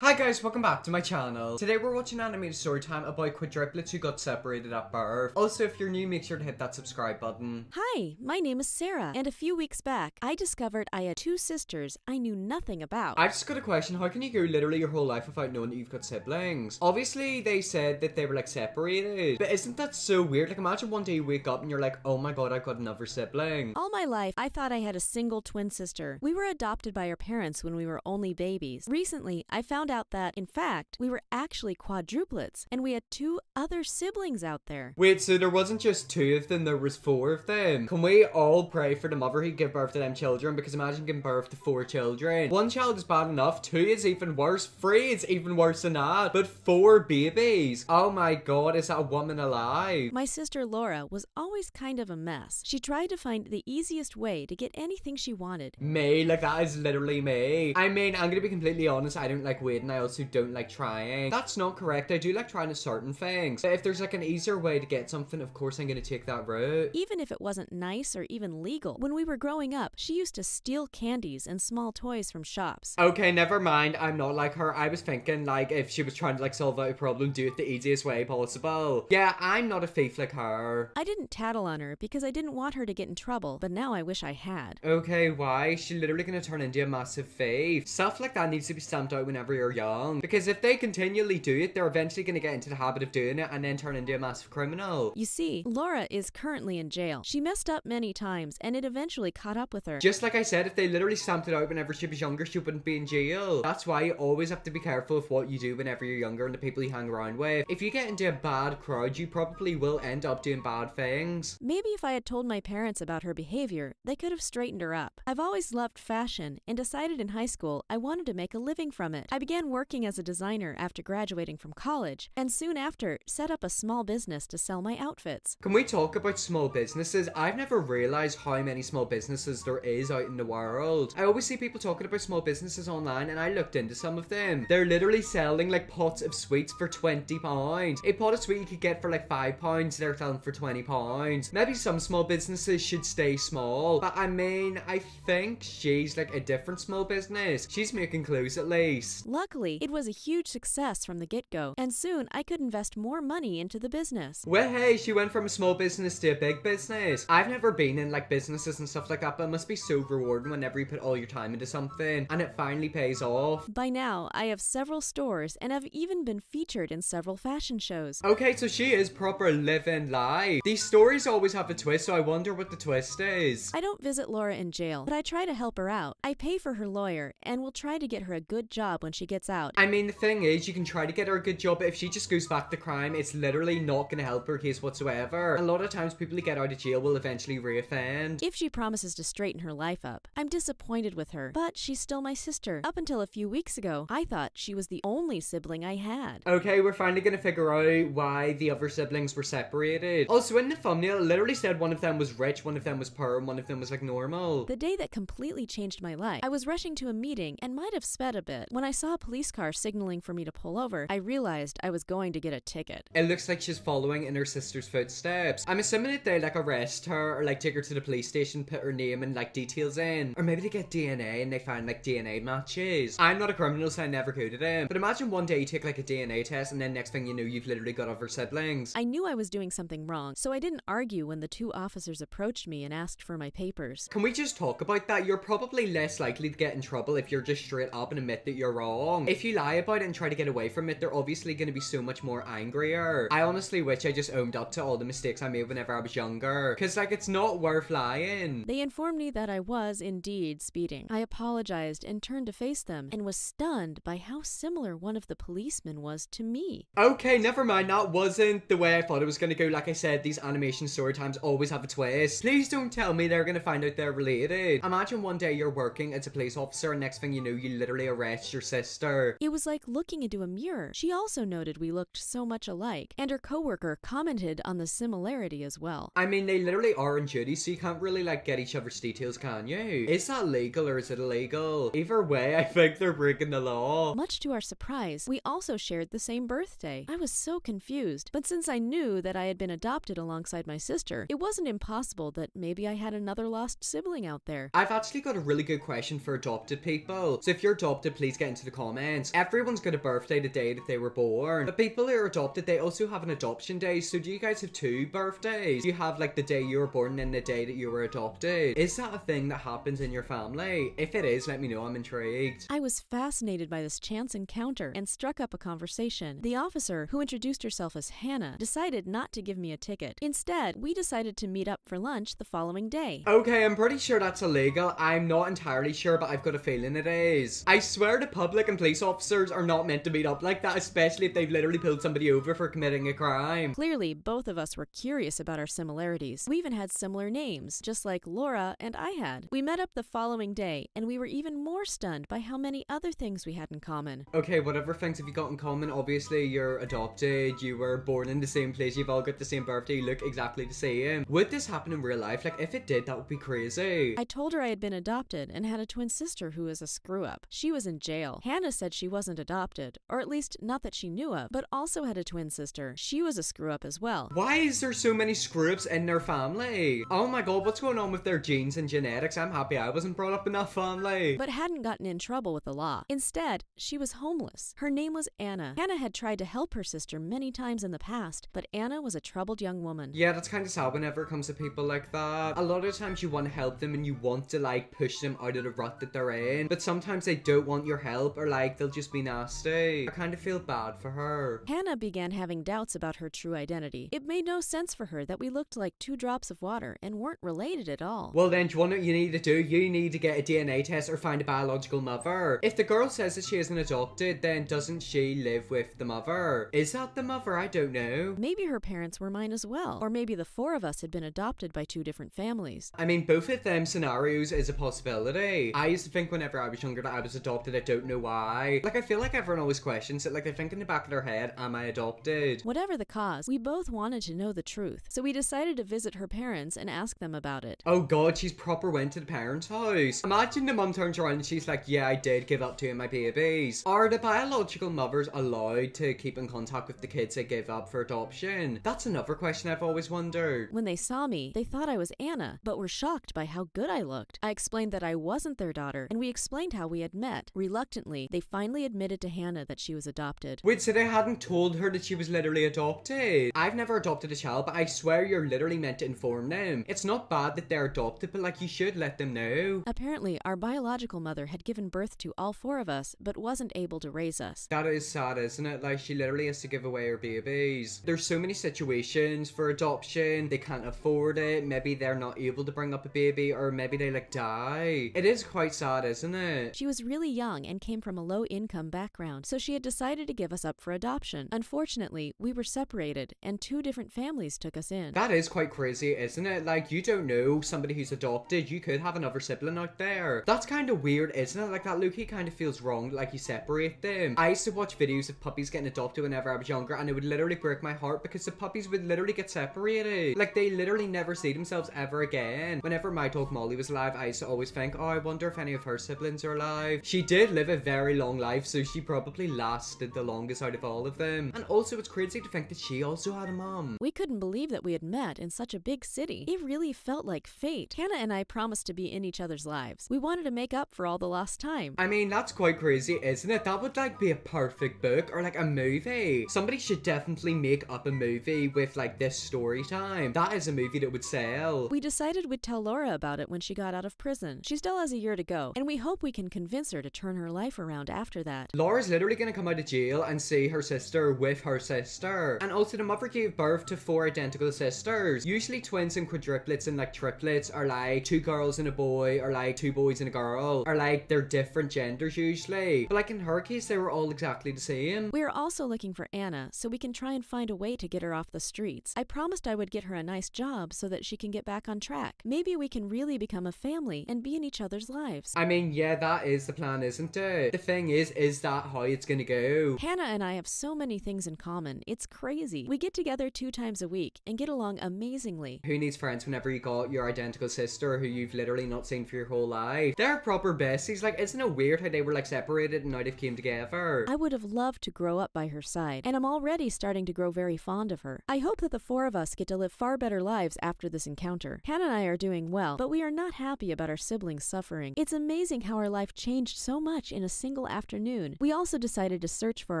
Hi guys, welcome back to my channel. Today we're watching animated story time about quadruplets who got separated at birth. Also, if you're new, make sure to hit that subscribe button. Hi, my name is Sarah, and a few weeks back, I discovered I had two sisters I knew nothing about. I've just got a question. How can you go literally your whole life without knowing that you've got siblings? Obviously, they said that they were like separated, but isn't that so weird? Like imagine one day you wake up and you're like, oh my god, I've got another sibling. All my life, I thought I had a single twin sister. We were adopted by our parents when we were only babies. Recently, I found out that, in fact, we were actually quadruplets, and we had two other siblings out there. Wait, so there wasn't just two of them, there was four of them? Can we all pray for the mother who gave birth to them children? Because imagine giving birth to four children. One child is bad enough, two is even worse, three is even worse than that, but four babies. Oh my god, is that a woman alive? My sister Laura was always kind of a mess. She tried to find the easiest way to get anything she wanted. Me, like that is literally me. I mean, I'm gonna be completely honest, I don't like waiting, I also don't like trying. That's not correct, I do like trying certain things. But if there's like an easier way to get something, of course I'm gonna take that route. Even if it wasn't nice or even legal. When we were growing up, she used to steal candies and small toys from shops. Okay, never mind, I'm not like her. I was thinking like if she was trying to like solve out a problem, do it the easiest way possible. Yeah, I'm not a thief like her. I didn't tattle on her because I didn't want her to get in trouble, but now I wish I had. Okay, why? She's literally gonna turn into a massive thief. Stuff like that needs to be stamped out whenever you're young. Because if they continually do it, they're eventually gonna get into the habit of doing it and then turn into a massive criminal. You see, Laura is currently in jail. She messed up many times and it eventually caught up with her. Just like I said, if they literally stamped it out whenever she was younger, she wouldn't be in jail. That's why you always have to be careful with what you do whenever you're younger and the people you hang around with. If you get into a bad crowd, you probably will end up doing bad things. Maybe if I had told my parents about her behavior, they could have straightened her up. I've always loved fashion and decided in high school I wanted to make a living from it. I began working as a designer after graduating from college, and soon after set up a small business to sell my outfits. Can we talk about small businesses? I've never realized how many small businesses there is out in the world. I always see people talking about small businesses online and I looked into some of them. They're literally selling like pots of sweets for £20. A pot of sweet you could get for like £5, they're selling for £20. Maybe some small businesses should stay small, but I mean, I think she's like a different small business. She's making clothes at least. Luckily, it was a huge success from the get-go, and soon I could invest more money into the business. Well, hey, she went from a small business to a big business. I've never been in like businesses and stuff like that, but it must be so rewarding whenever you put all your time into something and it finally pays off. By now, I have several stores and have even been featured in several fashion shows. Okay, so she is proper living life. These stories always have a twist, so I wonder what the twist is. I don't visit Laura in jail, but I try to help her out. I pay for her lawyer and will try to get her a good job when she gets out. I mean, the thing is, you can try to get her a good job, but if she just goes back to crime, it's literally not going to help her case whatsoever. A lot of times, people who get out of jail will eventually reoffend. If she promises to straighten her life up, I'm disappointed with her, but she's still my sister. Up until a few weeks ago, I thought she was the only sibling I had. Okay, we're finally going to figure out why the other siblings were separated. Also, in the thumbnail, it literally said one of them was rich, one of them was poor, and one of them was like normal. The day that completely changed my life, I was rushing to a meeting and might have sped a bit. When I saw a police car signaling for me to pull over, I realized I was going to get a ticket. It looks like she's following in her sister's footsteps. I'm assuming that they like arrest her or like take her to the police station, put her name and like details in. Or maybe they get DNA and they find like DNA matches. I'm not a criminal, so I never coded him. But imagine one day you take like a DNA test and then next thing you know, you've literally got other siblings. I knew I was doing something wrong, so I didn't argue when the two officers approached me and asked for my papers. Can we just talk about that? You're probably less likely to get in trouble if you're just straight up and admit that you're wrong. If you lie about it and try to get away from it, they're obviously going to be so much more angrier. I honestly wish I just owned up to all the mistakes I made whenever I was younger. Cause like it's not worth lying. They informed me that I was indeed speeding. I apologized and turned to face them and was stunned by how similar one of the policemen was to me. Okay, never mind. That wasn't the way I thought it was going to go. Like I said, these animation story times always have a twist. Please don't tell me they're going to find out they're related. Imagine one day you're working as a police officer and next thing you know, you literally arrest your sister. It was like looking into a mirror. She also noted we looked so much alike, and her coworker commented on the similarity as well. I mean, they literally are on duty, so you can't really like get each other's details, can you? Is that legal or is it illegal? Either way, I think they're breaking the law. Much to our surprise, we also shared the same birthday. I was so confused, but since I knew that I had been adopted alongside my sister, it wasn't impossible that maybe I had another lost sibling out there. I've actually got a really good question for adopted people. So if you're adopted, please get into the comments comments, everyone's got a birthday the day that they were born. But people who are adopted, they also have an adoption day. So do you guys have two birthdays? Do you have like the day you were born and the day that you were adopted? Is that a thing that happens in your family? If it is, let me know. I'm intrigued. I was fascinated by this chance encounter and struck up a conversation. The officer, who introduced herself as Hannah, decided not to give me a ticket. Instead, we decided to meet up for lunch the following day. Okay, I'm pretty sure that's illegal. I'm not entirely sure, but I've got a feeling it is. I swear the public and police officers are not meant to meet up like that, especially if they've literally pulled somebody over for committing a crime. Clearly, both of us were curious about our similarities. We even had similar names, just like Laura and I had. We met up the following day, and we were even more stunned by how many other things we had in common. Okay, whatever things have you got in common? Obviously, you're adopted, you were born in the same place, you've all got the same birthday, you look exactly the same. Would this happen in real life? Like, if it did, that would be crazy. I told her I had been adopted and had a twin sister who was a screw-up. She was in jail. Hannah said she wasn't adopted, or at least not that she knew of, but also had a twin sister. She was a screw-up as well. Why is there so many screw-ups in their family? Oh my god, what's going on with their genes and genetics? I'm happy I wasn't brought up in that family. But hadn't gotten in trouble with the law. Instead, she was homeless. Her name was Anna. Hannah had tried to help her sister many times in the past, but Anna was a troubled young woman. Yeah, that's kind of sad whenever it comes to people like that. A lot of times you want to help them and you want to like push them out of the rut that they're in, but sometimes they don't want your help, or like they'll just be nasty. I kind of feel bad for her. Hannah began having doubts about her true identity. It made no sense for her that we looked like two drops of water and weren't related at all. Well then, do you want what you need to do? You need to get a DNA test or find a biological mother. If the girl says that she isn't adopted, then doesn't she live with the mother? Is that the mother? I don't know. Maybe her parents were mine as well. Or maybe the four of us had been adopted by two different families. I mean, both of them scenarios is a possibility. I used to think whenever I was younger that I was adopted. I don't know why. Like, I feel like everyone always questions it. Like, they think in the back of their head, am I adopted? Whatever the cause, we both wanted to know the truth. So we decided to visit her parents and ask them about it. Oh god, she's proper went to the parents' house. Imagine the mum turns around and she's like, yeah, I did give up two of my babies. Are the biological mothers allowed to keep in contact with the kids they give up for adoption? That's another question I've always wondered. When they saw me, they thought I was Anna, but were shocked by how good I looked. I explained that I wasn't their daughter, and we explained how we had met. Reluctantly, they finally admitted to Hannah that she was adopted. Wait, so they hadn't told her that she was literally adopted? I've never adopted a child, but I swear you're literally meant to inform them. It's not bad that they're adopted, but like, you should let them know. Apparently, our biological mother had given birth to all four of us, but wasn't able to raise us. That is sad, isn't it? Like, she literally has to give away her babies. There's so many situations for adoption. They can't afford it. Maybe they're not able to bring up a baby, or maybe they like die. It is quite sad, isn't it? She was really young and came from a low-income background, so she had decided to give us up for adoption. Unfortunately, we were separated, and two different families took us in. That is quite crazy, isn't it? Like, you don't know somebody who's adopted. You could have another sibling out there. That's kind of weird, isn't it? Like, that Loki kind of feels wrong, like you separate them. I used to watch videos of puppies getting adopted whenever I was younger, and it would literally break my heart because the puppies would literally get separated. Like, they literally never see themselves ever again. Whenever my dog Molly was alive, I used to always think, oh, I wonder if any of her siblings are alive. She did live a very long life, so she probably lasted the longest out of all of them. And also, it's crazy to think that she also had a mom. We couldn't believe that we had met in such a big city. It really felt like fate. Hannah and I promised to be in each other's lives. We wanted to make up for all the lost time. I mean, that's quite crazy, isn't it? That would like be a perfect book or like a movie. Somebody should definitely make up a movie with like this story time. That is a movie that would sell. We decided we'd tell Laura about it when she got out of prison. She still has a year to go, and we hope we can convince her to turn her life around after that. Laura's literally gonna come out of jail and see her sister with her sister. And also, the mother gave birth to 4 identical sisters. Usually twins and quadruplets and like triplets are like 2 girls and a boy, or like 2 boys and a girl, or like they're different genders usually. But like in her case, they were all exactly the same. We are also looking for Anna, so we can try and find a way to get her off the streets. I promised I would get her a nice job so that she can get back on track. Maybe we can really become a family and be in each other's lives. I mean, yeah, that is the plan, isn't it? The thing is that how it's gonna go? Hannah and I have so many things in common. It's crazy. We get together 2 times a week and get along amazingly. Who needs friends whenever you got your identical sister who you've literally not seen for your whole life? They're proper besties. Like, isn't it weird how they were like separated and now they've came together? I would have loved to grow up by her side, and I'm already starting to grow very fond of her. I hope that the 4 of us get to live far better lives after this encounter. Hannah and I are doing well, but we are not happy about our siblings suffering. It's amazing how our life changed so much in a single single afternoon. We also decided to search for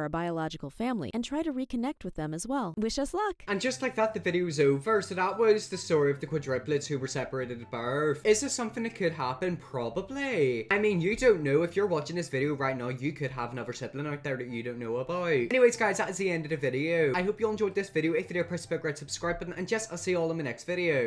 our biological family and try to reconnect with them as well. Wish us luck! And just like that, the video's over. So that was the story of the quadruplets who were separated at birth. Is this something that could happen? Probably. I mean, you don't know. If you're watching this video right now, you could have another sibling out there that you don't know about. Anyways, guys, that is the end of the video. I hope you all enjoyed this video. If you did, press the big red subscribe button, and yes, I'll see you all in my next video.